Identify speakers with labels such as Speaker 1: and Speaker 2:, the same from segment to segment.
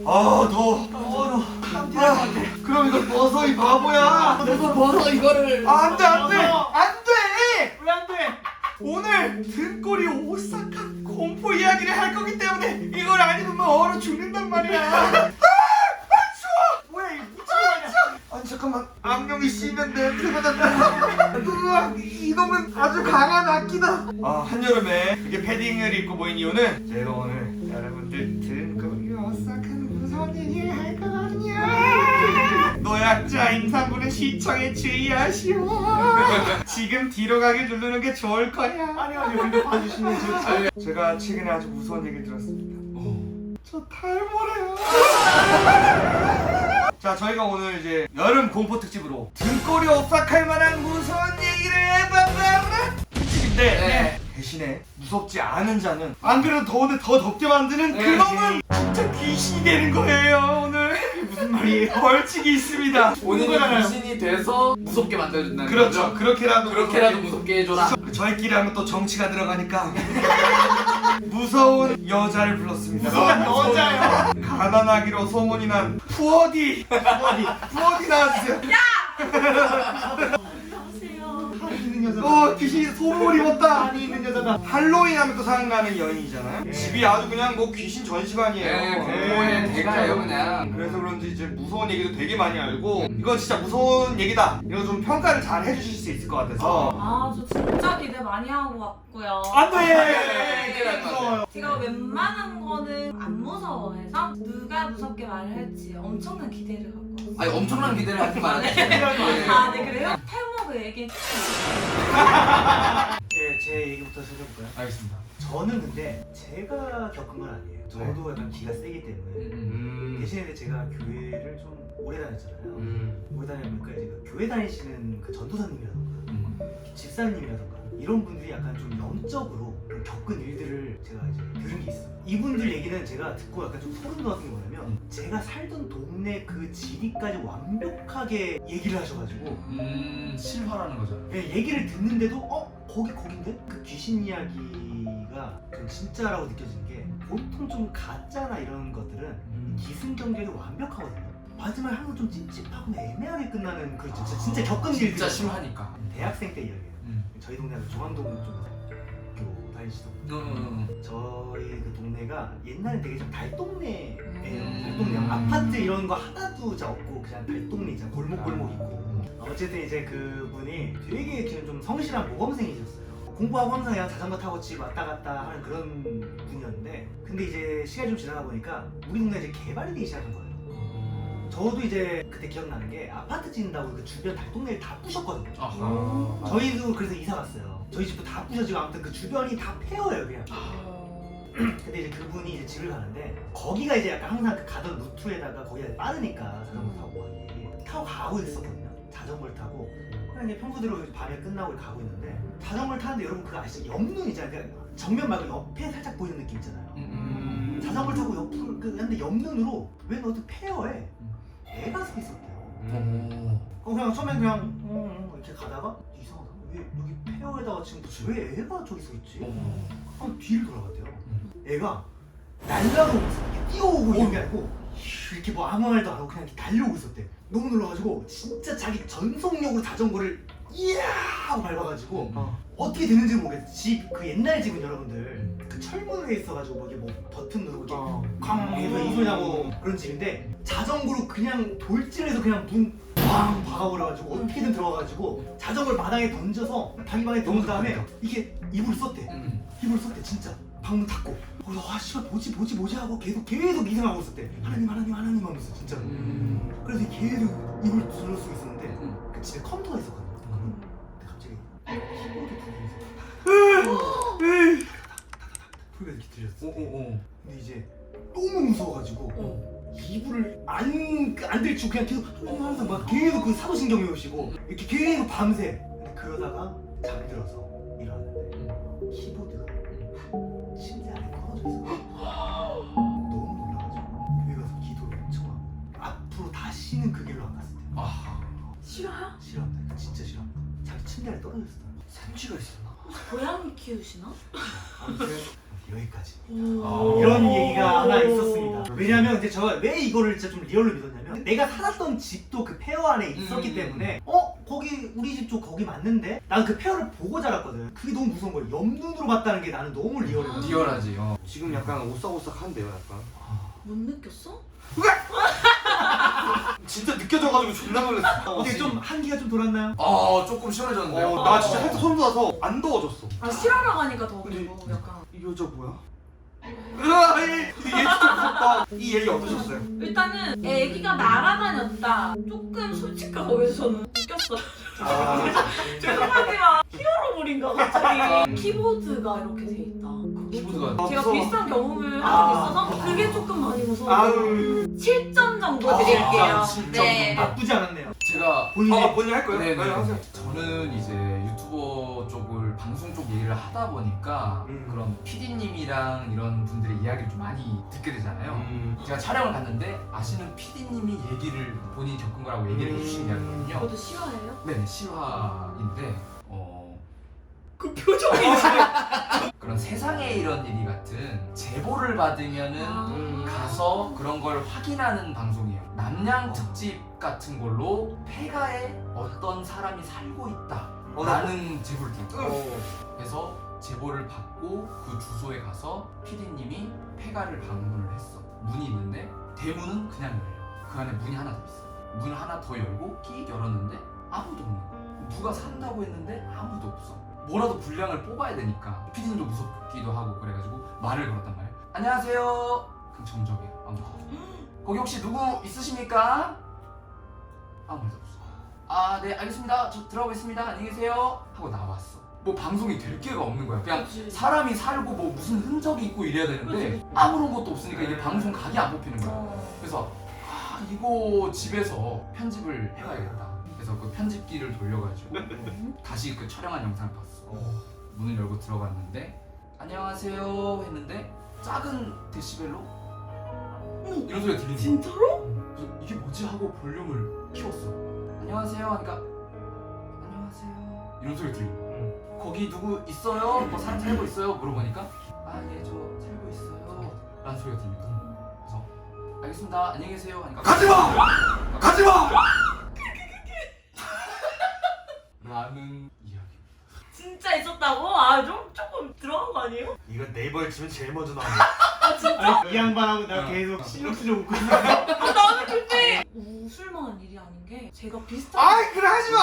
Speaker 1: 더워. 그럼 이걸 벗어, 이 바보야.
Speaker 2: 내가 벗어 이거를.
Speaker 1: 안 돼, 안 돼, 안 돼.
Speaker 2: 왜 안 돼?
Speaker 1: 오늘 등골이 오싹한 공포 이야기를 할 거기 때문에 이걸 안 입으면 얼어 죽는단 말이야. 추워.
Speaker 2: 뭐야 이거 미친거
Speaker 1: 아니 잠깐만, 악령이 씌면 냄새가 난다. 으악, 이놈은 아주 강한 악기다. 한여름에 이게 패딩을 입고 모인 이유는 제가 오늘 여러분들 등골이 오싹한 무서운 얘기를 할 거거든요. 노약자 임산부는 시청에 주의하시오. 지금 뒤로 가기 누르는 게 좋을 거야.
Speaker 2: 아니 우리도 봐주시면 좋지.
Speaker 1: 제가 최근에 아주 무서운 얘기를 들었습니다. 저 탈모래요. 자, 저희가 오늘 이제 여름 공포 특집으로 등골이 오싹할 만한 무서운 얘기를 해봤다는 특집인데 대신에 무섭지 않은 자는 안 그래도 더운데 더 덥게 만드는 그놈은 진짜 귀신이 되는 거예요. 오늘 무슨 말이에요? 벌칙이 있습니다.
Speaker 3: 본인이 귀신이 돼서 무섭게 만들어준다는
Speaker 1: 그렇죠.
Speaker 3: 거죠?
Speaker 1: 그렇게라도
Speaker 3: 무섭게 해줘라.
Speaker 1: 저희끼리 하면 또 정치가 들어가니까 무서운 여자를 불렀습니다.
Speaker 2: 무서운 여자요?
Speaker 1: 가난하기로 소문이 난 푸어디 나와주세요.
Speaker 2: 있는 여자다.
Speaker 1: 귀신이 소문을 입었다.
Speaker 2: 안이 있는 여자다.
Speaker 1: 할로윈 하면 또 생각나는 여인이잖아요. 집이 아주 그냥 뭐 귀신 전시관이에요.
Speaker 3: 공포의 대가예요 그냥.
Speaker 1: 그래서 그런지 이제 무서운 얘기도 되게 많이 알고 이건 진짜 무서운 얘기다. 이거 좀 평가를 잘 해주실 수 있을 것 같아서.
Speaker 4: 저 진짜 기대 많이 하고 왔고요.
Speaker 2: 안돼. 무서워요.
Speaker 4: 제가 웬만한 거는 안 무서워해서 누가 무섭게 말을 할지 엄청난 기대를 갖고 왔어요.
Speaker 3: 아니 엄청난 기대를 하지 말아주세요.
Speaker 4: 네 그래요? 탈모 그 얘기
Speaker 2: 제 얘기부터 시작해볼까요?
Speaker 3: 알겠습니다.
Speaker 2: 저는 근데 제가 겪은 건 아니에요. 저도 약간 기가 세기 때문에 대신에 제가 교회를 좀 오래 다녔잖아요. 오래 다니니까 이제 그 교회 다니시는 그 전도사님이라던가 집사님이라던가 이런 분들이 약간 좀 영적으로 겪은 일들을 제가 이제 들은 게 있어요. 이분들 얘기는 제가 듣고 약간 좀 소름 돋았던 게 뭐냐면 제가 살던 동네 그 지리까지 완벽하게 얘기를 하셔가지고
Speaker 3: 실화라는 거죠.
Speaker 2: 얘기를 듣는데도 거긴데? 그 귀신 이야기가 좀 진짜라고 느껴지는 게 보통 좀 가짜나 이런 것들은 기승전결이 완벽하거든요. 마지막에 항상 좀 찝찝하고 애매하게 끝나는 그 진짜 겪은 일들.
Speaker 3: 진짜 심하니까.
Speaker 2: 대학생 때 이야기예요. 저희 동네가 중앙동 쪽에서 학교 다니시던 저희 그 동네가 옛날에 되게 좀 달동네예요. 달동네 아파트 이런 거 하나도 잘 없고 그냥 달동네잖아. 골목 있고. 어쨌든 이제 그분이 되게 그냥 좀 성실한 모범생이셨어요. 공부하고 항상 그냥 자전거 타고 집 왔다 갔다 하는 그런 분이었는데 근데 이제 시간이 좀 지나다 보니까 우리 동네가 이제 개발이 되기 시작한 거예요. 저도 이제 그때 기억나는 게 아파트 짓는다고 그 주변 달동네를 다 부셨거든요. 저희도 그래서 이사 갔어요. 저희 집도 다 부셔지고 아무튼 그 주변이 다 폐허예요 그냥. 근데 이제 그분이 이제 집을 가는데 거기가 이제 약간 항상 그 가던 루트에다가 거기가 빠르니까 자전거 타고 가고 있었거든요. 자전거를 타고 그냥 이제 평소대로 밤에 끝나고 가고 있는데 자전거를 타는데 여러분 그거 아시죠? 옆눈 있잖아요. 그러니까 정면 말고 옆에 살짝 보이는 느낌 있잖아요. 자전거를 타고 옆으로 근데 옆눈으로 왜 너도 폐허해? 애가 서 있었대요. 그냥 처음엔 그냥 이렇게 가다가 이상하다. 왜 여기 폐허에다가 지금 왜 애가 저기 서 있지? 한 뒤를 돌아갔대요. 애가 날라오고 있어. 뛰어오고 있는 게 아니고 이렇게 뭐 아무 말도 안 하고 그냥 이렇게 달려오고 있었대. 너무 놀라가지고 진짜 자기 전속력으로 자전거를 이야 하고 밟아가지고 어떻게 됐는지 모르겠어. 집 그 옛날 집은 여러분들 그 철문에 있어가지고 뭐 이게 뭐 버튼 누르고 이렇게 쾅 해서 이 소리 나고 그런 집인데 자전거로 그냥 돌진해서 그냥 문 꽝 박아버려가지고 어떻게든 들어가가지고 자전거를 마당에 던져서 자기 방에 들어온 다음에 이게 이불을 썼대. 이불을 썼대 진짜. 방문 닫고. 그래서 와 씨발 뭐지 하고 계속 이상하고 있었대. 하나님 하면서 진짜로. 그래서 계속 이불 둘러 쓰고 있었는데 그 집에 컴퓨터가 있었거든요. 근데 갑자기 키보드 소리가 이렇게 들렸어. 근데 이제 너무 무서워가지고 이불을 안 들치고 그냥 계속 항상 막 계속 그 사도신경이 오시고 이렇게 계속 밤새. 근데 그러다가 잠들어서 일어났는데 키보드가 침대 안에 떨어져 있어. 너무 놀라가지고 교회 가서 기도를 엄청 하고 앞으로 다시는 그 길로 안 갔을 때.
Speaker 4: 싫어요?
Speaker 2: 싫어합니다. 진짜 싫어합니다. 자기 침대 안에 떨어져 있어.
Speaker 1: 생쥐가 있었나?
Speaker 4: 고양이 키우시나?
Speaker 2: 아무튼 여기까지.
Speaker 4: 오.
Speaker 2: 이런 얘기가 하나 있었습니다. 왜냐면 이제 제가 왜 이거를 진짜 좀 리얼로 믿었냐면 내가 살았던 집도 그 폐허 안에 있었기 때문에 거기 우리 집 쪽 거기 맞는데? 난 그 폐허를 보고 자랐거든. 그게 너무 무서운 거야. 옆눈으로 봤다는 게 나는 너무 리얼해.
Speaker 3: 리얼하지.
Speaker 1: 지금 약간 오싹오싹한데요, 약간.
Speaker 4: 못 느꼈어?
Speaker 1: 진짜 느껴져가지고 존나 놀랐어.
Speaker 2: 어떻게 좀 한기가 좀 돌았나요?
Speaker 3: 조금 시원해졌는데요.
Speaker 1: 나 진짜 살짝 소름 돋아서 안 더워졌어.
Speaker 4: 아 실험을 가니까 더
Speaker 1: 근데
Speaker 4: 그리고 약간
Speaker 1: 이 여자 뭐야? 으아, 얘 진짜 무섭다. 이 얘기 어떠셨어요?
Speaker 4: 일단은 애기가 날아다녔다. 조금 솔직히 거기서 저는 웃겼어요. 죄송하지만 히어로물인가 갑자기 키보드가 이렇게 돼 있다.
Speaker 3: 키보드가
Speaker 4: 제가
Speaker 1: 무서워.
Speaker 4: 비슷한 경험을 한 적이 있어서 그게 조금 많이 무서워요.
Speaker 1: 아유.
Speaker 4: 7점 정도 드릴게요.
Speaker 3: 7점.
Speaker 4: 네.
Speaker 2: 나쁘지 않았네요.
Speaker 3: 제가
Speaker 2: 본인이
Speaker 1: 본인 할 거예요?
Speaker 3: 네네.
Speaker 1: 하세요.
Speaker 3: 저는 이제 유튜버 쪽을 방송 쪽 얘기를 하다 보니까 그런 PD님이랑 이런 분들의 이야기를 좀 많이 듣게 되잖아요. 제가 촬영을 갔는데 아시는 PD님이 얘기를 본인이 겪은 거라고 얘기를 해주신 게 아니거든요.
Speaker 4: 그것도 실화예요?
Speaker 3: 네, 실화인데
Speaker 4: 그 표정이
Speaker 3: 그런 세상에 이런 일이 같은 제보를 받으면은 가서 그런 걸 확인하는 방송이에요. 남양 특집 같은 걸로 폐가에 어떤 사람이 살고 있다라는 제보를 들었어요. 그래서 제보를 받고 그 주소에 가서 PD님이 폐가를 방문을 했어. 문이 있는데 대문은 그냥 열려요. 그 안에 문이 하나 더 있어. 문 하나 더 열고 끼 열었는데 아무도 없는 거야. 누가 산다고 했는데 아무도 없어. 뭐라도 분량을 뽑아야 되니까 PD님도 무섭기도 하고 그래가지고 말을 걸었단 말이에요. 안녕하세요. 그럼 정적이에요. 아무도 없어. 거기 혹시 누구 있으십니까? 아무 말도 없어. 아, 네, 알겠습니다. 저 들어가겠습니다. 안녕히 계세요. 하고 나왔어. 뭐 방송이 될 기회가 없는 거야. 그냥
Speaker 4: 그치.
Speaker 3: 사람이 살고 뭐 무슨 흔적이 있고 이래야 되는데 아무런 것도 없으니까 이게 방송 각이 안 뽑히는 거야. 그래서 이거 집에서 편집을 해가야겠다. 그래서 그 편집기를 돌려가지고 다시 그 촬영한 영상을 봤어. 문을 열고 들어갔는데 안녕하세요 했는데 작은 데시벨로 이런 소리가 들리는 거야.
Speaker 4: 진짜로?
Speaker 3: 그래서 이게 뭐지 하고 볼륨을 키웠어. 안녕하세요 하니까 안녕하세요 이런 소리 들리는 거야. 거기 누구 있어요? 뭐 사람 살고 있어요? 물어보니까 아 예 저 살고 있어요 라는 소리가 들리는 거야. 그래서 알겠습니다 안녕히 계세요 하니까
Speaker 1: 가지마! 가지마!
Speaker 3: 라는 이야기.
Speaker 4: 진짜 있었다고? 아 조금 들어간 거 아니에요?
Speaker 1: 이거 네이버에 치면 제일 먼저 나오는
Speaker 4: 아 진짜?
Speaker 2: 이 양반하고 내가 계속 실룩실룩 웃고 있는데
Speaker 4: 아, 나는 그때 웃을 만한 일이 아닌 게 제가 비슷한
Speaker 1: 아이 그래 하지마!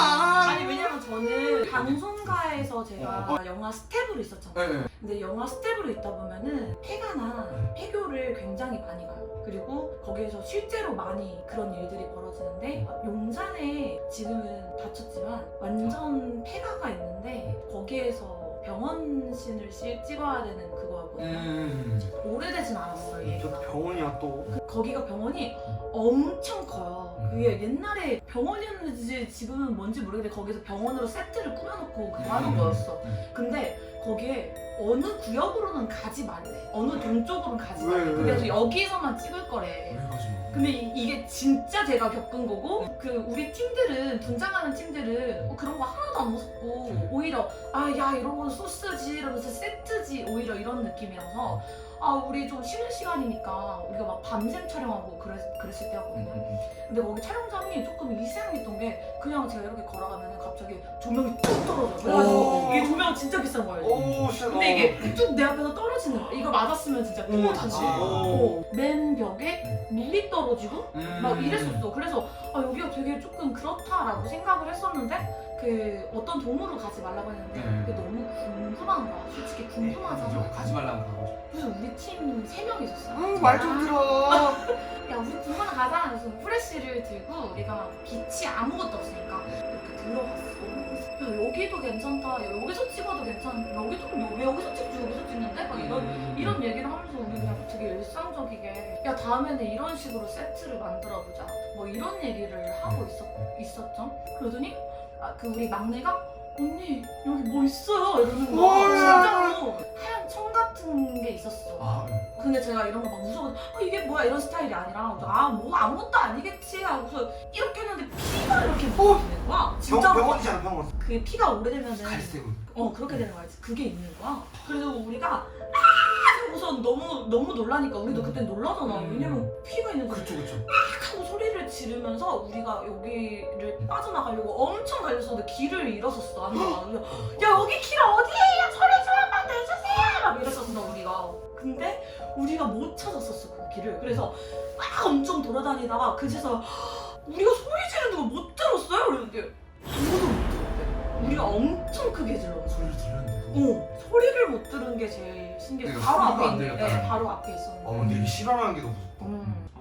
Speaker 4: 아니 왜냐면 저는 방송가에서 제가 영화 스텝으로 있었잖아요.
Speaker 3: 네.
Speaker 4: 근데 영화 스텝으로 있다 보면은 폐가나 폐교를 굉장히 많이 가요. 그리고 거기에서 실제로 많이 그런 일들이 벌어지는데 용산에 지금은 닫혔지만 완전 폐가가 있는데 거기에서 병원신을 찍어야 되는 그거였거든요. 오래되진 않았어요.
Speaker 1: 저
Speaker 4: 얘가.
Speaker 1: 병원이야 또.
Speaker 4: 거기가 병원이 엄청 커요. 그게 옛날에 병원이었는지 지금은 뭔지 모르겠는데 거기서 병원으로 세트를 꾸며놓고 그거 하는 거였어. 근데 거기에 어느 구역으로는 가지 말래. 어느 동 쪽으로는 가지
Speaker 1: 왜,
Speaker 4: 말래.
Speaker 1: 왜?
Speaker 4: 그래서 여기서만 찍을 거래.
Speaker 3: 그래가지고
Speaker 4: 근데 이게 진짜 제가 겪은 거고 그 우리 팀들은 분장하는 팀들은 그런 거 하나도 안 무섭고 오히려 아 야 이런 건 소스지 이러면서 세트지 오히려 이런 느낌이라서 아 우리 좀 쉬는 시간이니까 우리가 막 밤샘 촬영하고 그랬을 때였거든요. 근데 거기 촬영장이 조금 이상했던 게 그냥 제가 이렇게 걸어가면 갑자기 조명이 뚝 떨어져요. 그래가지고 이게 조명 진짜 비싼 거예요.
Speaker 1: 오 쉣.
Speaker 4: 근데 이게 쭉 내 앞에서 떨어지는 거야. 이거 맞았으면 진짜 큰일
Speaker 3: 다치.
Speaker 4: 났지. 맨 벽에 물이 떨어지고 막 이랬었어. 그래서 아, 여기가 되게 조금 그렇다라고 생각을 했었는데 그 어떤 동으로 가지 말라고 했는데 그게 너무 궁금한 거야. 솔직히 궁금하잖아.
Speaker 3: 가지 말라고 가고 싶어.
Speaker 4: 그래서 우리 팀 3명 있었어요.
Speaker 1: 말 좀 들어.
Speaker 4: 야 우리 궁금한 가자. 그래서 후레쉬를 들고 우리가 빛이 아무것도 없으니까 이렇게 들어갔어. 야 여기도 괜찮다. 야, 여기서 찍어도 괜찮. 여기도 왜 여기서 찍지 여기서 찍는데? 막 이런 얘기를 하면서 우리 그냥 되게 일상적이게 야 다음에는 이런 식으로 세트를 만들어보자. 뭐 이런 얘기를 하고 있었죠. 그러더니 그 우리 막내가 언니 여기 뭐 있어요 이러는 거야. 진짜로 하얀 청 같은 게 있었어. 근데 제가 이런 거 막 무서워 이게 뭐야 이런 스타일이 아니라 뭐 아무것도 아니겠지 하고서 이렇게 했는데 피가 이렇게 보이는 거야. 진짜
Speaker 1: 병원이잖아 병원.
Speaker 4: 그 피가 오래되면은
Speaker 3: 갈색으로.
Speaker 4: 그렇게 되는 거야. 그게 있는 거야. 그래서 우리가 우선 너무 놀라니까 우리도 그때 놀라잖아. 왜냐면 피가 있는데
Speaker 3: 그쵸.
Speaker 4: 막 하고 소리를 지르면서 우리가 여기를 빠져나가려고 엄청 달렸었는데 길을 잃었었어. 야 여기 길 어디에요? 소리 좀 한번 내주세요! 막 이랬었어 우리가. 근데 우리가 못 찾았었어 그 길을. 그래서 막 엄청 돌아다니다가 그제서 우리가 소리 지르는 거 못 들었어요? 그랬는데 아무도 못 들었대. 우리가 엄청 크게 질렀어.
Speaker 3: 소리를 들렸는데도.
Speaker 4: 소리를 못 들은 게 제일 신기했어. 바로
Speaker 3: 소리가
Speaker 4: 앞에
Speaker 3: 안
Speaker 4: 있는데,
Speaker 3: 들렸다는
Speaker 4: 바로 앞에 있었는데.
Speaker 1: 근데 이게 실화라는 게 너무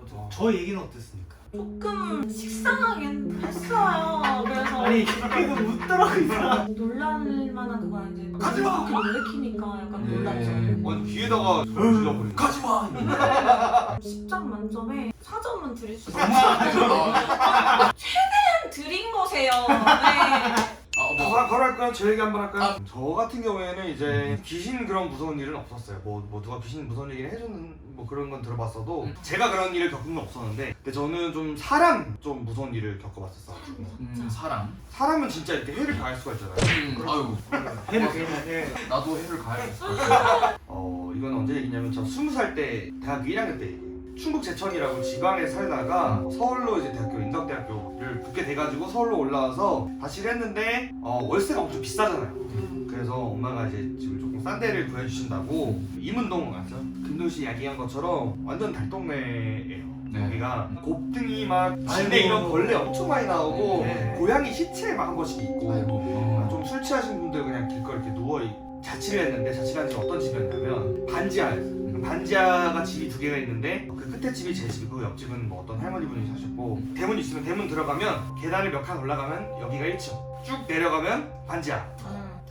Speaker 1: 무섭다.
Speaker 2: 저 얘기는 어땠습니까?
Speaker 4: 조금 식상하긴 했어요. 그래서
Speaker 2: 아니 그래도 웃더라고 이 사람.
Speaker 4: 놀랄 만한 그거 아닌지
Speaker 1: 가지마!
Speaker 4: 그렇게 놀래키니까 약간
Speaker 3: 네.
Speaker 4: 놀랐죠.
Speaker 1: 아니 귀에다가 질러버리네.
Speaker 3: 가지마!
Speaker 4: 10점 만점에 4점은 드릴 수
Speaker 3: 너무
Speaker 4: 있어요.
Speaker 3: 안 들어.
Speaker 4: 최대한 드린 거세요. 네.
Speaker 1: 바로 할까요? 제 얘기 한번 할까요?
Speaker 3: 아.
Speaker 1: 저 같은 경우에는 이제 귀신 그런 무서운 일은 없었어요. 뭐 누가 귀신 무서운 얘기를 해주는 뭐 그런 건 들어봤어도 제가 그런 일을 겪은 건 없었는데, 근데 저는 좀 사람 좀 무서운 일을 겪어봤었어.
Speaker 3: 사람.
Speaker 1: 사람은 진짜 이렇게 해를 가할 수가 있잖아요.
Speaker 3: 아유,
Speaker 2: 해를 그랬는데
Speaker 3: 나도 해를 가야겠어.
Speaker 1: 이건 언제 얘기냐면 저 20살 때 대학교 1학년 때 얘기예요. 충북 제천이라고 지방에 살다가 서울로 이제 대학교 인덕대학교를 붙게 돼가지고 서울로 올라와서 다시 했는데 월세가 엄청 비싸잖아요. 그래서 엄마가 이제 집을 조금 싼 데를 구해주신다고 이문동 아죠? 김도희 씨 이야기한 것처럼 완전 달동네예요.
Speaker 3: 네.
Speaker 1: 여기가 곱등이 막 진데 이런 벌레 엄청 많이 나오고
Speaker 2: 네.
Speaker 1: 고양이 시체 막 한 번씩 있고
Speaker 3: 아이고.
Speaker 1: 좀 술 취하신 분들 그냥 길거리 이렇게 누워 자취를 했는데, 자취를 한 집이 어떤 집이었냐면 반지하였어요. 반지하가 집이 두 개가 있는데 그 끝에 집이 제 집이고 옆집은 뭐 어떤 할머니 분이 사셨고, 대문 있으면 대문 들어가면 계단을 몇 칸 올라가면 여기가 1층, 쭉 내려가면 반지하,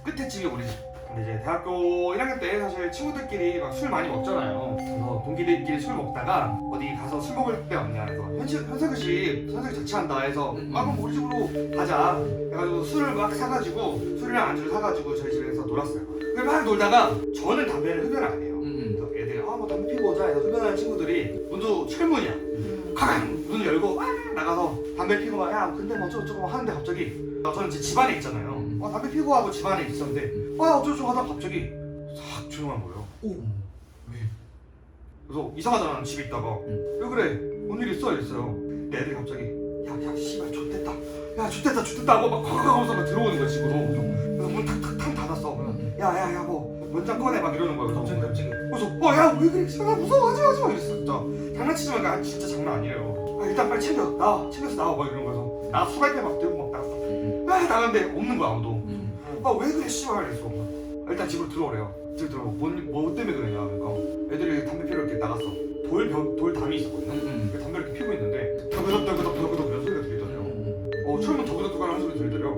Speaker 1: 끝에 집이 우리 집. 근데 이제 대학교 1학년 때 사실 친구들끼리 막 술 많이 먹잖아요. 그래서 동기들끼리 술 먹다가 어디 가서 술 먹을 데 없냐 해서 현석이 씨 선생님 자취한다 해서 그럼 우리 집으로 가자 해가지고 술을 막 사가지고 술이랑 안주를 사가지고 저희 집에서 놀았어요. 그래서 막 놀다가 저는 담배를 흡연을 안 해요. 그래서 애들이 뭐 담배 피고 오자 해서 흡연하는 친구들이 문도 철문이야. 쾅! 문을 열고 와! 나가서 담배 피고 막 야 근데 뭐 어쩌고 하는데 갑자기 저는 제 집안에 있잖아요. 담배 피고 하고 집안에 있었는데 어쩌고 하다가 갑자기 싹 조용한 거예요.
Speaker 3: 왜?
Speaker 1: 그래서 이상하잖아 나는 집에 있다가 왜 그래? 뭔 일 있어? 이랬어요. 근데 애들이 갑자기 야 씨발 좆됐다 야 좆됐다 하고 막 콱콱 하면서 막 들어오는 거야 집으로. 그래서 문 탁탁탁 닫았어. 야야야 뭐 원장 꺼내 막 이러는 거야.
Speaker 2: 갑자기
Speaker 1: 그래서 야 왜 그래? 씨발 무서워 하지마 이랬어. 진짜 장난치지 마. 진짜 장난 아니래요. 일단 빨리 챙겨서 나와 막 이러는 거여서 나 수갈대 막 들고 막 나갔어. 나갔는데 없는 거야 아무도. 왜 그래 씨발 이랬어. 일단 집으로 들어오래요. 집으로 들어오고 뭐 때문에 그러냐. 그러니까 애들이 담배 피러 이렇게 나갔어. 돌담이 있었거든요. 그 담배를 이렇게 피고 있는데 더그덕 이런 소리가 들리더래요. 철문 더그덕 하는 소리 들리더래요.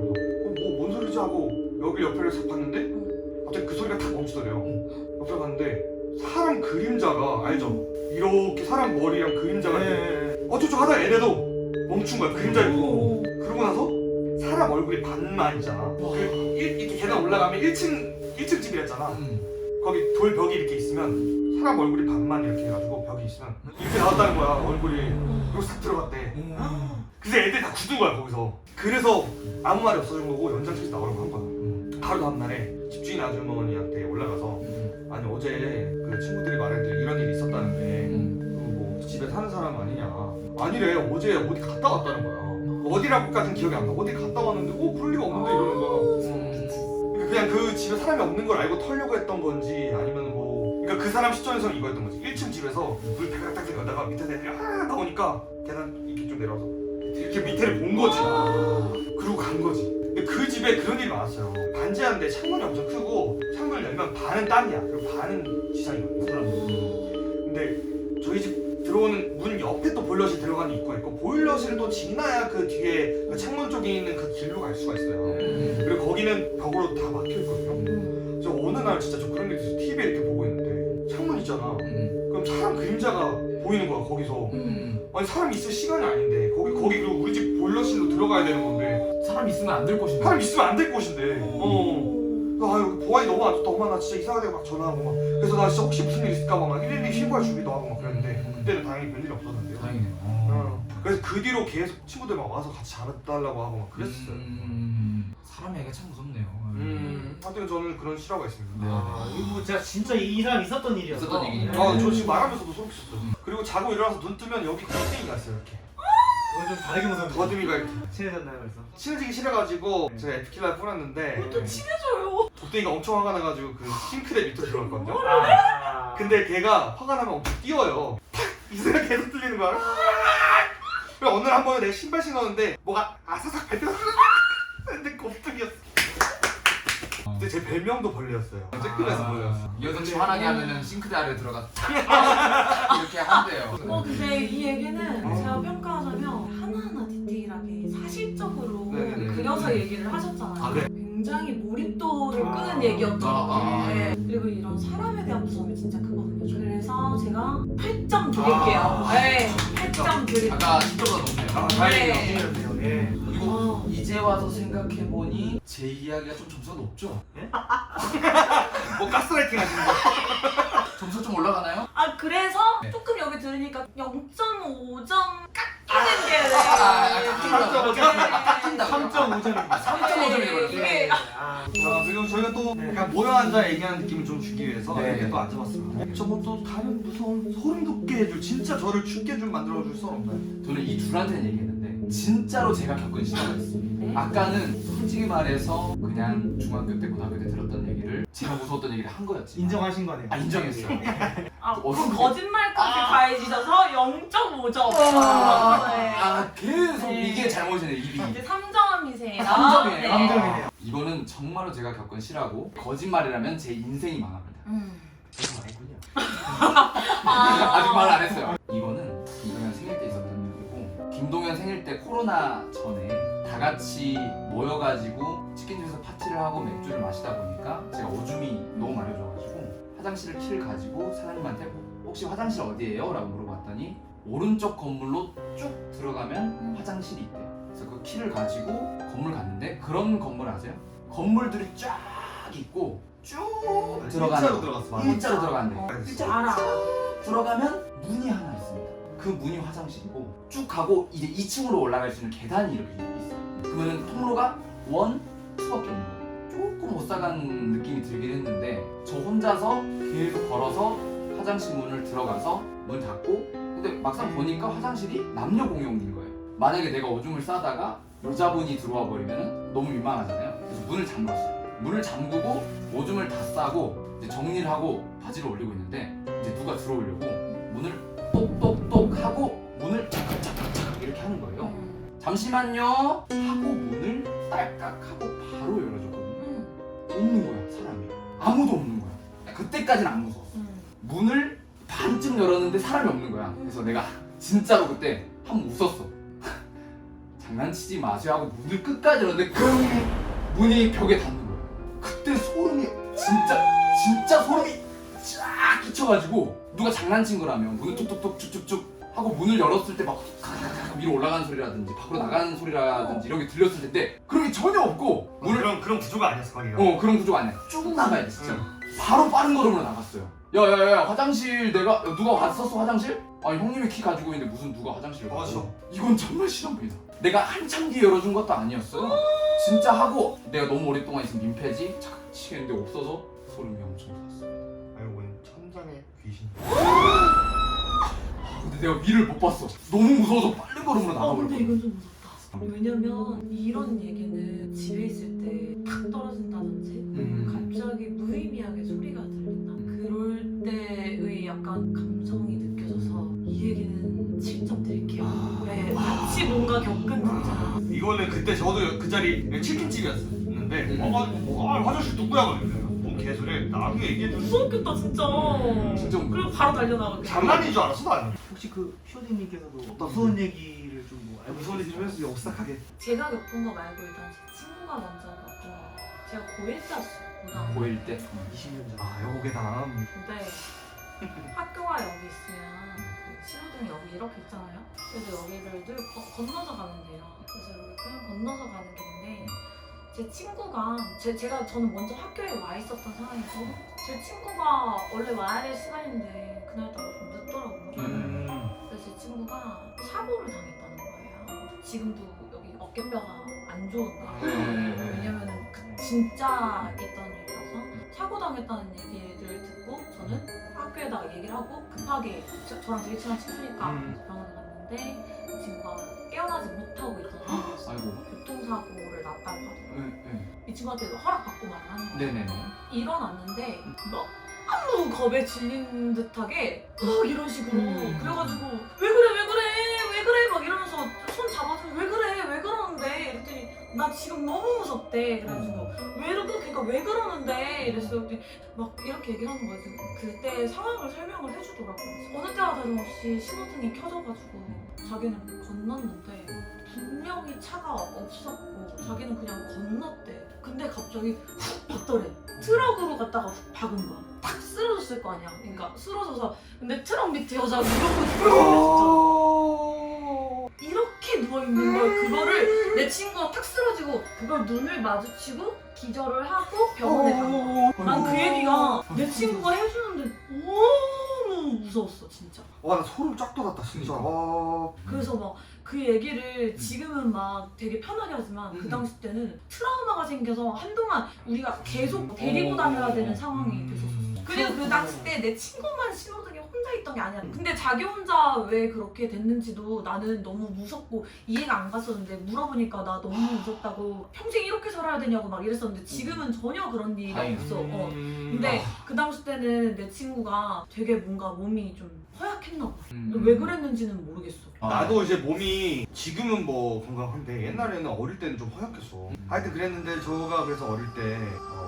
Speaker 1: 뭔 소리지 하고 여기 옆에를 싹 봤는데 갑자기 그 소리가 탁 멈추더래요. 옆에 봤는데 사람 그림자가 알죠? 이렇게 사람 머리랑 그림자가 어쩌고 하다 애네도 멈춘 거야. 그림자를 보고. 그러고 나서 사람 얼굴이 반만이잖아. 이렇게 계단 올라가면 1층 집이랬잖아. 거기 돌벽이 이렇게 있으면 사람 얼굴이 반만 이렇게 해가지고 벽이 있으면 이렇게 나왔다는 거야 얼굴이. 그리고 싹 들어갔대. 그래서 애들이 다 굳은 거야 거기서. 그래서 아무 말이 없어진 거고 연장실에서 나오라고 한 거야. 바로 다음날에 집주인 아주머니한테 올라가서 아니 어제 그 친구들이 말했는데 이런 일이 있었다는데 뭐 집에 사는 사람 아니냐. 아니래. 어제 어디 갔다 왔다는 거야. 어디라고까지는 기억이 안 나. 어디 갔다 왔는데 그럴 리가 없는데 이러는 거야. 그냥 그 집에 사람이 없는 걸 알고 털려고 했던 건지 아니면 뭐 그러니까 그 사람 시점에서는 이거였던 거지. 1층 집에서 물 타닥타닥 여다가 밑에서 애들이 나오니까 계단 이렇게 좀 내려와서 이렇게 밑에를 본 거지. 그리고 간 거지. 근데 그 집에 그런 일이 많았어요. 반지하인데 창문이 엄청 크고 창문을 열면 반은 땅이야. 그리고 반은 지상이거든요. 근데 저희 집 들어오는 문 옆에 또 보일러실 들어가는 입구가 있고 보일러실을 또 지나야 그 뒤에 그 창문 쪽에 있는 그 길로 갈 수가 있어요. 그리고 거기는 벽으로 다 막혀 있거든요. 저 어느 날 진짜 저 그런 게 있어서 TV에 이렇게 보고 있는데 창문 있잖아. 그럼 사람 그림자가 보이는 거야 거기서. 아니 사람 있을 시간이 아닌데 거기 그리고 우리 집 보일러실로 들어가야 되는 건데
Speaker 3: 사람 있으면 안 될 곳인데.
Speaker 1: 사람 있으면 안 될 곳인데. 여기 보안이 너무 안 좋다. 엄마 나 진짜 이상하게 막 전화하고 막. 그래서 나 진짜 혹시 무슨 일 있을까 봐 막 112 신고할 준비도 하고 막 그랬는데 그때는 다행히 별일이 없었는데요.
Speaker 3: 다행이네요.
Speaker 1: 그래서 그 뒤로 계속 친구들 막 와서 같이 잘해달라고 하고 막 그랬어요.
Speaker 3: 사람에게 참 무섭네요.
Speaker 1: 하여튼 저는 그런 실화가 있습니다.
Speaker 3: 네.
Speaker 2: 이거 제가 진짜 이 사람 있었던 일이었어.
Speaker 3: 있었던 얘기니까.
Speaker 1: 저 지금 말하면서도 소름 돋았어요. 그리고 자고 일어나서 눈 뜨면 여기 곡괭이가 있어요, 이렇게.
Speaker 2: 그건 좀 다르게 무서운데.
Speaker 1: 더듬이가 이렇게.
Speaker 2: 친해졌나요 벌써?
Speaker 1: 친해지기 싫어가지고 제가 에피킬라를 뿌렸는데
Speaker 4: 또 친해져요.
Speaker 1: 곡괭이가 엄청 화가 나가지고 그 싱크대 밑으로 들어갔거든요.
Speaker 2: 아.
Speaker 1: 근데 걔가 화가 나면 엄청 뛰어요. 탁! 이 소리가 계속 들리는 거야. 그래서 오늘 한 번에 내 신발 신었는데 뭐가 아사삭 밟혀서 근데 곱등이었어. 근데 제 별명도 벌레였어요. 쬐끔해서 벌레였어.
Speaker 3: 이어서 시원하게 하면은 싱크대 아래 들어가 이렇게 한대요.
Speaker 4: 근데 이 얘기는 제가 평가하자면 하나하나 디테일하게 사실적으로
Speaker 1: 네네네.
Speaker 4: 그려서 얘기를 하셨잖아요.
Speaker 1: 아, 그래?
Speaker 4: 굉장히 몰입도를 끄는 얘기였더라고요. 네. 그리고 이런 사람에 대한 무서움이 진짜 크거든요. 그래서 제가 8점 드릴게요. 네, 8점 드릴게요.
Speaker 3: 아까 10점보다 높네요.
Speaker 1: 다행이네요.
Speaker 2: 친해졌네요. 예.
Speaker 3: 그리고 이제 와서 생각해보니 제 이야기가 좀 점수가 높죠?
Speaker 1: 뭐 가스라이팅 하시는 거?
Speaker 3: 점수 좀 올라가나요?
Speaker 4: 그래서
Speaker 3: 네.
Speaker 4: 조금 여기 들으니까 0.5점 깎이는 게
Speaker 3: 깎인다고.
Speaker 4: 깎인다고.
Speaker 2: 3.5점입니다.
Speaker 3: 3.5점이 돼버렸어요.
Speaker 4: 이게
Speaker 1: 그리고 저희가 또 약간 모여 앉아 얘기하는 느낌을 좀 주기 위해서
Speaker 3: 네.
Speaker 1: 이렇게 또 앉아봤습니다. 저뭐 또 다른 무서운 소름 돋게 해줄 진짜 저를 춥게 좀 만들어줄 썰 없나요?
Speaker 3: 저는 이 둘한테는 얘기했는데 진짜로 제가 겪은 시대가 있어요. 아까는 솔직히 말해서 그냥 중학교 때 고등학교 때 들었던 얘기를 제가 무서웠던 얘기를 한 거였지.
Speaker 2: 인정하신 거네요.
Speaker 3: 인정했어요.
Speaker 4: 그럼 거짓말까지 가해지셔서 0.5점.
Speaker 3: 계속
Speaker 4: 네.
Speaker 3: 이게 잘못이네 입이.
Speaker 4: 이제 3점이세요.
Speaker 3: 3점이에요.
Speaker 2: 3점이네요.
Speaker 3: 이거는 정말로 제가 겪은 시라고 거짓말이라면 제 인생이 망합니다.
Speaker 2: 그래서 말했군요.
Speaker 3: 아직 말 안 했어요. 이거는 김동현 생일 때 있었던 일이고 김동현 생일 때 코로나 전에 다 같이 모여가지고 치킨집에서 파티를 하고 맥주를 마시다 보니까 제가 오줌이 너무 마려져가지고 화장실 키를 가지고 사장님한테 혹시 화장실 어디예요? 라고 물어봤더니 오른쪽 건물로 쭉 들어가면 화장실이 있대. 그래서 그 키를 가지고 건물 갔는데 그런 건물 아세요? 건물들이 쫙 있고 쭉 들어가는
Speaker 1: 일자로 들어갔어.
Speaker 3: 일자로 들어간대.
Speaker 1: 일자로.
Speaker 4: 알아.
Speaker 3: 들어가면 문이 하나 있습니다. 그 문이 화장실이고 쭉 가고 이제 2층으로 올라갈 수 있는 계단이 이렇게 있어요. 그러면 통로가 1, 2밖에 없는 거예요. 조금 못 사간 느낌이 들긴 했는데 저 혼자서 계속 걸어서 화장실 문을 들어가서 문 닫고 근데 막상 보니까 화장실이 남녀 공용인 거예요. 만약에 내가 오줌을 싸다가 여자분이 들어와 버리면 너무 민망하잖아요. 그래서 문을 잠갔어요. 문을 잠그고 오줌을 다 싸고 이제 정리를 하고 바지를 올리고 있는데 이제 누가 들어오려고 문을 똑똑똑 하고 문을 착착착착 이렇게 하는 거예요. 잠시만요 하고 문을 딸깍 하고 바로 열어줬거든요. 없는 거야 사람이. 아무도 없는 거야. 그때까지는 안 무서웠어. 문을 반쯤 열었는데 사람이 없는 거야. 그래서 내가 진짜로 그때 한번 웃었어. 장난치지 마세요 하고 문을 끝까지 열었는데 문이 벽에 닿는 거야. 그때 소름이 진짜 소름이 쫙 끼쳐가지고 누가 장난친 거라면 문을 툭툭툭 쭉쭉쭉 하고 문을 열었을 때 막 위로 올라가는 소리라든지 밖으로 나가는 소리라든지 이런 게 들렸을 텐데 그런 게 전혀 없고 문을
Speaker 1: 그런 구조가 아니었어 거기가.
Speaker 3: 그런 구조가 아니야. 쭉 나가야 돼 진짜. 바로 빠른 걸음으로 나갔어요. 야야야 화장실 내가 누가 왔었어 화장실? 아니 형님이 키 가지고 있는데 무슨 누가 화장실을
Speaker 1: 맞아.
Speaker 3: 가고 이건 정말 실험이다. 내가 한참 뒤에 열어준 것도 아니었어요. 진짜 하고 내가 너무 오랫동안 있으면 민폐지 착 치겠는데 없어서 소름이 엄청 돋았어요.
Speaker 1: 알고 보니 천장에 귀신.
Speaker 3: 근데 내가 위를 못 봤어. 너무 무서워서 빠른 걸음으로
Speaker 4: 근데
Speaker 3: 나가버렸거든.
Speaker 4: 이건 좀 무섭다. 왜냐면 이런 얘기는 집에 있을 때 탁 떨어진다든지 갑자기 무의미하게 소리가 들린다. 그럴 때의 약간 감성이 느껴져서 이 얘기는 7점 드릴게요. 네, 같이 뭔가 겪은 분이잖아.
Speaker 1: 이거는 그때 저도 그 자리 치킨집이었는데 화장실 누구야? 뭔 개소리 나중에 얘기해줘.
Speaker 4: 무섭겠다 진짜.
Speaker 3: 진짜
Speaker 4: 그리고 바로 달려나가게.
Speaker 1: 장난인 줄 알았어 나는.
Speaker 2: 혹시 그 쇼디님께서도 무서운 얘기를 좀 뭐 알고
Speaker 1: 무서운 얘기 좀 해주세요. 오싹하게.
Speaker 4: 제가 겪은 거 말고 일단 제 친구가 먼저 겪은 거. 제가 고1 때였어요.
Speaker 3: 고1 때
Speaker 2: 20년 전.
Speaker 1: 요게 다음.
Speaker 4: 근데 학교가 여기 있으면 그 신호등이 여기 이렇게 있잖아요. 그래서 여기를 늘 건너서 가면 돼요. 그래서 여기 그냥 건너서 가는 길인데 제 친구가 저는 먼저 학교에 와 있었던 상황이고 제 친구가 원래 와야 될 시간인데 그날따라 좀 늦더라고요. 그래서 제 친구가 사고를 당했다는 거예요. 지금도 여기 어깨뼈가 안 안 좋은데
Speaker 3: 네.
Speaker 4: 왜냐면은 진짜 있던 일이라서 사고 당했다는 얘기를 듣고 저는 학교에다가 얘기를 하고 급하게 저랑 되게 친한 친구니까 병원에 갔는데 그 친구가 깨어나지 못하고 있던 상황이었어요.
Speaker 3: 아이고.
Speaker 4: 교통사고를 났다고 하더라고요.
Speaker 3: 네.
Speaker 4: 이 친구한테 허락받고 말을 하는 거예요.
Speaker 3: 네네네.
Speaker 4: 일어났는데 너무 겁에 질린 듯하게 막 이런 식으로 그래가지고 왜 그래 막 이러면서 손 잡아주고 왜 그러는데 이랬더니 나 지금 너무 무섭대. 그래가지고 그러니까 왜 그러는데 이랬어요. 막 이렇게 얘기를 하는 거예요. 그때 상황을 설명을 해주더라고요. 어느 때와 다름없이 신호등이 켜져가지고 자기는 건넜는데 분명히 차가 없었고 자기는 그냥 건넜대. 근데 갑자기 훅 박더래. 트럭으로 갔다가 훅 박은 거야. 딱 쓰러졌을 거 아니야. 그러니까 쓰러져서 근데 트럭 밑에 여자가 이렇게 누워있는 걸 그거를 내 친구가 탁 쓰러지고 그걸 눈을 마주치고 기절을 하고 병원에 간 거야. 난 그 얘기가 내 친구가 해주는데 너무 무서웠어 진짜.
Speaker 1: 와 나 소름 쫙 돋았다 진짜. 와.
Speaker 4: 그래서 막 그 얘기를 지금은 막 되게 편하게 하지만 그 당시 때는 트라우마가 생겨서 한동안 우리가 계속 데리고 다녀야 되는 상황이 됐었어. 그리고 그 당시 때 내 친구만 신호등에 혼자 있던 게 아니야. 근데 자기 혼자 왜 그렇게 됐는지도 나는 너무 무섭고 이해가 안 갔었는데 물어보니까 나 너무 무섭다고 평생 이렇게 살아야 되냐고 막 이랬었는데 지금은 전혀 그런 일이 없어. 근데 그 당시 때는 내 친구가 되게 뭔가 몸이 좀 허약했나 봐. 왜 그랬는지는 모르겠어.
Speaker 1: 나도 이제 몸이 지금은 뭐 건강한데 옛날에는 어릴 때는 좀 허약했어. 하여튼 그랬는데 저가 그래서 어릴 때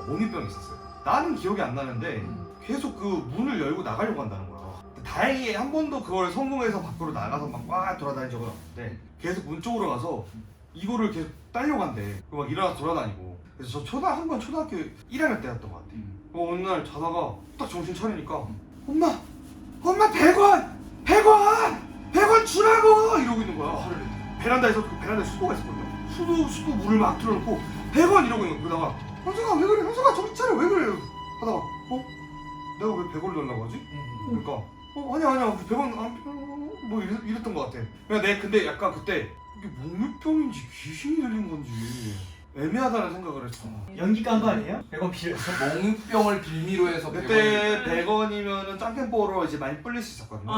Speaker 1: 몽유병이 있었어요. 나는 기억이 안 나는데 계속 그 문을 열고 나가려고 한다는 거야. 다행히 한 번도 그걸 성공해서 밖으로 나가서 막 꽉 돌아다닌 적은 없는데 계속 문 쪽으로 가서 이거를 계속 따려고 한대. 막 일어나서 돌아다니고. 그래서 저 한번 초등학교 1학년 때였던 것 같아. 어느 날 자다가 딱 정신 차리니까 엄마 100원 주라고 이러고 있는 거야. 베란다에서 수도가 있었거든요. 수도 물을 막 틀어놓고 100원 이러고 있는 거야. 그러다가 현석아 왜 그래? 현석아 정신 차려 왜 그래? 하다가 내가 왜 100원을 달라고 하지? 그러니까 아니야 100원 뭐 이랬던 것 같아. 근데 약간 그때 이게 몽유병인지 귀신이 들린 건지 애매하다는 생각을 했어.
Speaker 2: 연기 깐 거 아니에요? 100원 필요해서.
Speaker 3: 몽유병을 빌미로 해서
Speaker 1: 그때 100원이면은 짱템뽀로 이제 많이 불릴 수 있었거든요.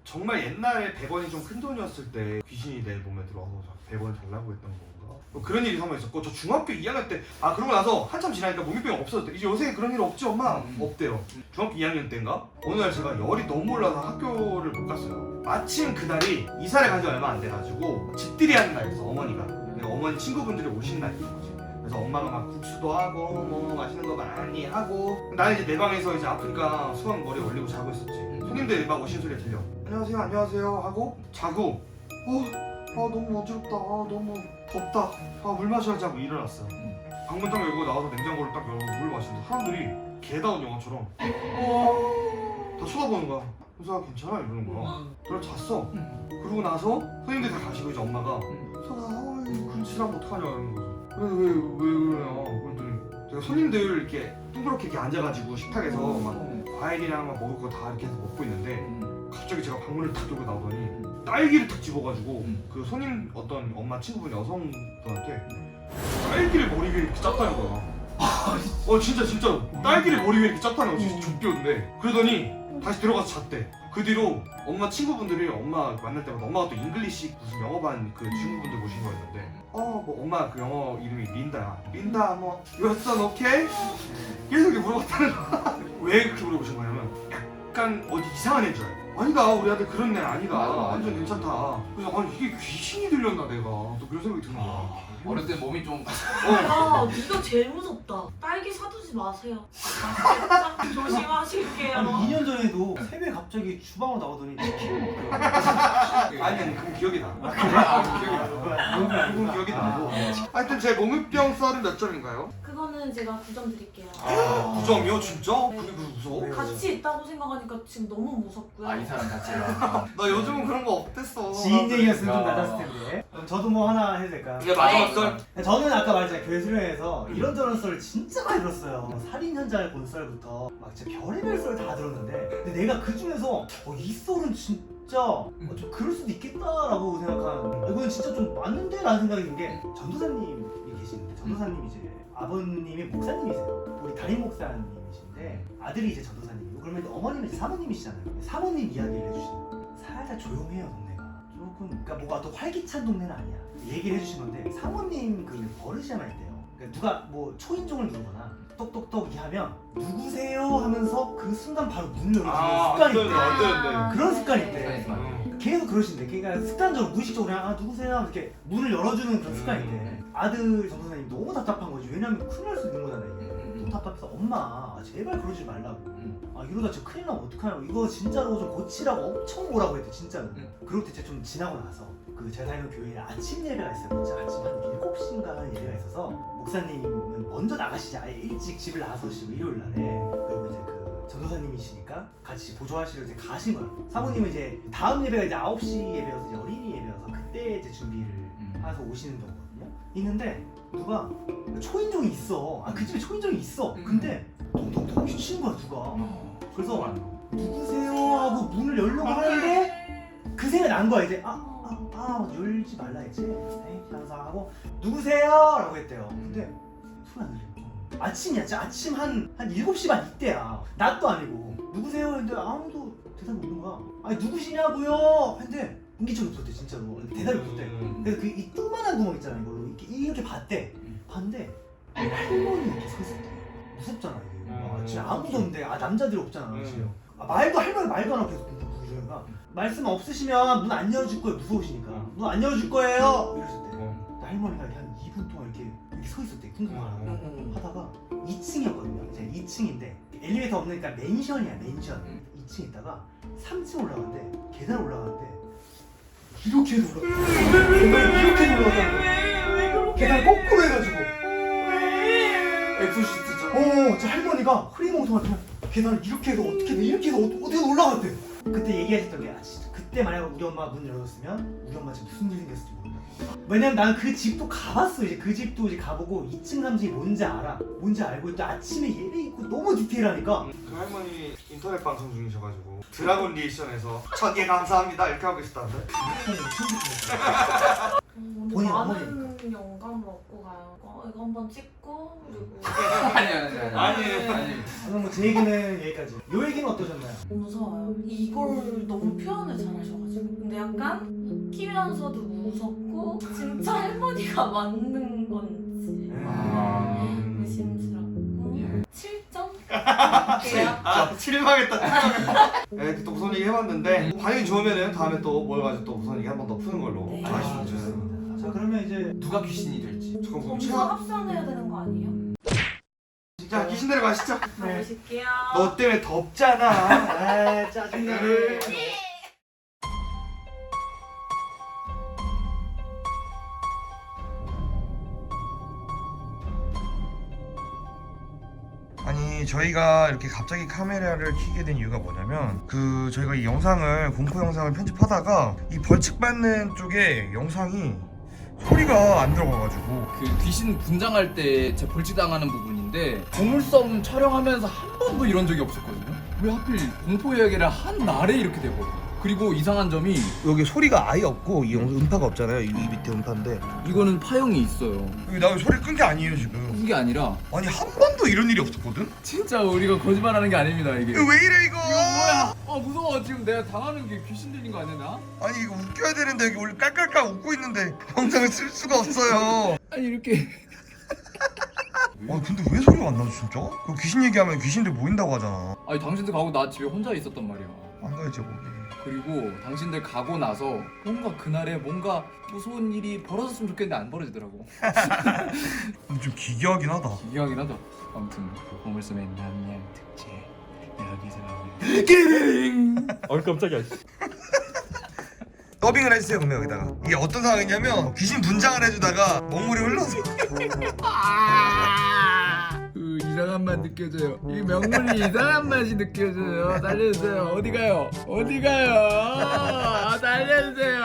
Speaker 1: 정말 옛날에 100원이 좀 큰 돈이었을 때 귀신이 내 몸에 들어와서 100원 달라고 했던 건가? 뭐 그런 일이 한번 있었고 저 중학교 2학년 때 그러고 나서 한참 지나니까 몽유병이 없어졌대. 이제 요새 그런 일 없지 엄마? 없대요. 중학교 2학년 때인가? 어느 날 제가 열이 너무 올라서 학교를 못 갔어요. 마침 그날이 이사를 간 지 얼마 안 돼가지고 집들이 하는 날이었어. 어머니가. 어머니 친구분들이 오신 날이었지. 그래서 엄마가 막 국수도 하고 뭐 맛있는 거 많이 하고 나는 이제 내 방에서 이제 아프니까 수건 머리에 올리고 자고 있었지. 손님들이 막 오신 소리가 들려. 안녕하세요 하고 자고 너무 어지럽다. 너무 덥다. 물 마셔야지 하고 일어났어. 방문 딱 열고 나와서 냉장고를 딱 열고 물 마시는데 사람들이 개다운 영화처럼 다 쳐다보는 거야. 현수아 괜찮아? 이러는 거야. 그럼 잤어. 그러고 나서 손님들이 다 가시고 이제 엄마가 현수아 근치라면 어떡하냐 이러는 거죠. 왜 그러냐 그랬더니 제가 손님들 이렇게 둥그렇게 이렇게 앉아가지고 식탁에서 막 과일이랑 막 먹을 거 다 이렇게 해서 먹고 있는데 갑자기 제가 방문을 탁 열고 나오더니 딸기를 탁 집어가지고 그 손님 어떤 엄마 친구분 여성분한테 딸기를 머리 위에 이렇게 짰다는 거야. 진짜로 딸기를 머리 위에 이렇게 짰다는 거야. 진짜 족비였는데 그러더니 다시 들어가서 잤대. 그 뒤로 엄마 친구분들이 엄마 만날 때마다 엄마가 또 잉글리시 무슨 영어반 그 친구분들 모신 거였는데 뭐 엄마 그 영어 이름이 린다 뭐 You son okay? 계속 이렇게 물어봤다는 거야. 왜 그렇게 물어보신 거냐면 약간 어디 이상한 애인 줄 알고 아니다 우리 아들 그런 애 아니다.
Speaker 3: 맞아.
Speaker 1: 완전 괜찮다. 그래서 이게 귀신이 들렸나 내가 또 그런 생각이 드는 거야.
Speaker 3: 어렸을 때 몸이 좀
Speaker 4: 네가 제일 무섭다. 딸기 사두지 마세요. 진짜 조심하실게요.
Speaker 2: 2년 전에도 새벽에 갑자기 주방으로 나오더니 치킨을 먹더라고요.
Speaker 1: 아니 그건 기억이 나. 그건 기억이 나고. 하여튼 제 몽유병 썰은 몇 점인가요?
Speaker 4: 그거는 제가 9점 드릴게요.
Speaker 1: 9점이요? 진짜?
Speaker 4: 네.
Speaker 1: 그게 무서워?
Speaker 4: 같이 있다고 생각하니까 지금 너무 무섭고요.
Speaker 3: 이 사람 자체가
Speaker 1: 나 요즘은 그런 거 없댔어.
Speaker 2: 지인 얘기였으면 좀 낮았을 텐데. 그럼 저도 뭐 하나 해도 될까요?
Speaker 1: 이게 마지막 썰?
Speaker 2: 저는 아까 말했잖아요. 교회 수련회에서 이런저런 썰을 진짜 많이 들었어요. 살인 현장을 본 썰부터 막 진짜 별의별 썰 다 들었는데 근데 내가 그 중에서 이 썰은 좀 그럴 수도 있겠다라고 생각한 이건 진짜 좀 맞는데? 라는 생각이 든 게 전도사님이 계시는데 전도사님이 이제 아버님이 목사님이세요. 우리 담임 목사님이신데 아들이 이제 전도사님이고 그러면 이제 어머님은 이제 사모님이시잖아요. 사모님 이야기를 해주시는 거예요. 살짝 조용해요 동네가. 조금 그러니까 뭐가 또 활기찬 동네는 아니야. 얘기를 해주신 건데 사모님 그 버릇이 하나 있대요. 그러니까 누가 뭐 초인종을 누르거나 똑똑똑 이렇게 하면 누구세요 하면서 그 순간 바로 문을 열어주는 습관이 있대요. 그런 습관이 있대. 계속 그러신데 그러니까 습관적으로 무의식적으로 그냥 누구세요? 이렇게 문을 열어주는 그런 습관이 있대. 아들 전도사님 너무 답답한 거지. 왜냐면 큰일 날 수 있는 거잖아 이게. 너무 답답해서 엄마 제발 그러지 말라고. 이러다 진짜 큰일 나면 어떡하냐고. 이거 진짜로 좀 고치라고 엄청 뭐라고 했대 진짜로. 그리고 이제 좀 지나고 나서 그 제가 다니는 교회에 아침 예배가 있어요. 진짜 아침 한 7시인가 하는 예배가 있어서 목사님은 먼저 나가시지. 아예 일찍 집을 나서시고 일요일 날에. 그리고 이제 그 전도사님이시니까 같이 보조하시러 이제 가신 거예요. 사모님은 이제 다음 예배가 이제 9시 예배여서 이제 어린이 예배여서 그때 이제 준비를 해서 오시는 경우거든요. 있는데 누가 초인종이 있어. 그 집에 초인종이 있어. 근데 동동동 치는 거야 누가. 그래서 누구세요 하고 문을 열려고 하는데 그 생각이 난 거야. 이제 열지 말라 했지. 하면서 하고 누구세요? 라고 했대요. 근데 소리 안 들리고 아침이야. 진짜 아침 한 7시 반 이때야. 낮도 아니고 누구세요? 했는데 아무도 대답이 없는 거야. 아니 누구시냐고요? 했는데 인기척이 없었대 진짜로. 대답이 없었대. 그래서 그 이 뚱만한 구멍 있잖아. 이걸로 이렇게 봤대. 봤는데 할머니 이렇게 서 있었대. 무섭잖아 이게. 진짜 아무도 없는데 남자들이 없잖아. 지금. 할머니 말도 안 하고 계속 누구시냐가 말씀 없으시면 문 안 열어줄 거예요. 무서우시니까. 문 안 열어줄 거예요. 이러셨대. 할머니가 한 2분 동안 이렇게 서 있었대. 궁금하다고 하다가 2층이었거든요. 이제 2층인데 엘리베이터 없으니까 맨션이야 맨션. 2층에 있다가 3층 올라가는데 계단 올라가는데 이렇게 해서 이렇게 해서 올라갔다는 계단 거꾸로 해가지고 엑소시스트죠. 저 할머니가 흐리멍텅하게 계단을 이렇게 해서 어떻게 올라갔대. 그때 얘기하셨던 게 진짜 그때 만약 우리 엄마가 문 열어줬으면 우리 엄마 지금 무슨 일이 생겼을지 모른다. 왜냐면 나는 그 집도 가봤어. 이제 그 집도 이제 가보고 2층 감정이 뭔지 알아. 뭔지 알고 또 아침에 예배 있고 너무 디테일하니까.
Speaker 1: 그 할머니 인터넷 방송 중이셔가지고 드라곤 리액션에서 1000개 감사합니다 이렇게 하고 계시다는데.
Speaker 2: 본인
Speaker 4: 많은 영감을 얻고 가요. 이거 한번 찍고 그리고
Speaker 1: 아니.
Speaker 2: 그럼 뭐 제 얘기는 여기까지. 요 얘기는 어떠셨나요?
Speaker 4: 무서워요. 이걸 너무 표현을 잘하셔가지고 근데 약간 키면서도 무섭고 진짜 할머니가 맞는 건지 의심스럽고 7점?
Speaker 1: 실망했다. 네, 또 무슨 얘기 해봤는데 반응이 좋으면은 다음에 또 모여가지고 또 무슨 얘기 한 번 더 푸는 걸로.
Speaker 4: 네.
Speaker 1: 좋습니다.
Speaker 2: 자 그러면 이제
Speaker 3: 누가 귀신이 될지.
Speaker 1: 잠깐 그럼
Speaker 4: 점수 합산해야 되는 거 아니에요?
Speaker 1: 자 귀신대로 가시죠.
Speaker 4: 가보실게요.
Speaker 1: 너 때문에 덥잖아.
Speaker 2: 짜증나게.
Speaker 1: 아니 저희가 이렇게 갑자기 카메라를 켜게 된 이유가 뭐냐면 저희가 이 영상을 공포 영상을 편집하다가 이 벌칙 받는 쪽에 영상이 소리가 안 들어가가지고
Speaker 3: 그 귀신 분장할 때 제 벌칙당하는 부분인데 보물섬 촬영하면서 한 번도 이런 적이 없었거든요. 왜 하필 공포 이야기를 한 날에 이렇게 돼버려. 그리고 이상한 점이
Speaker 1: 여기 소리가 아예 없고 이 음파가 없잖아요. 이 밑에 음파인데
Speaker 3: 이거는 파형이 있어요.
Speaker 1: 여기 나 소리 끈 게 아니에요 지금.
Speaker 3: 그게 아니라
Speaker 1: 아니 한 번도 이런 일이 없었거든?
Speaker 3: 진짜 우리가 거짓말하는 게 아닙니다 이게.
Speaker 1: 이거 왜 이래 이거?
Speaker 3: 뭐야? 무서워. 지금 내가 당하는 게 귀신 들린 거 아니야 나?
Speaker 1: 아니 이거 웃겨야 되는데 여기 원래 깔깔깔 웃고 있는데 영상을 쓸 수가 없어요.
Speaker 3: 아니 이렇게.
Speaker 1: 아 근데 왜 소리가 안 나지 진짜? 그 귀신 얘기하면 귀신들 모인다고 하잖아.
Speaker 3: 아니 당신들 가고 나 집에 혼자 있었단 말이야.
Speaker 1: 안 가야지 거기.
Speaker 3: 그리고 당신들 가고 나서 뭔가 그날에 뭔가 무서운 일이 벌어졌으면 좋겠는데 안 벌어지더라고.
Speaker 1: 근데 좀 기괴하긴 하다.
Speaker 3: 기괴하긴 하다. 아무튼 보물섬의 남양 특집 여기서 끼링. 깜짝이야.
Speaker 1: 더빙을 해주세요 그러면 여기다가. 이게 어떤 상황이냐면 귀신 분장을 해주다가 먹물이 흘러서
Speaker 3: 그 이상한 맛 느껴져요. 이 명물이 이상한 맛이 느껴져요. 살려주세요. 어디 가요? 어디 가요? 살려주세요.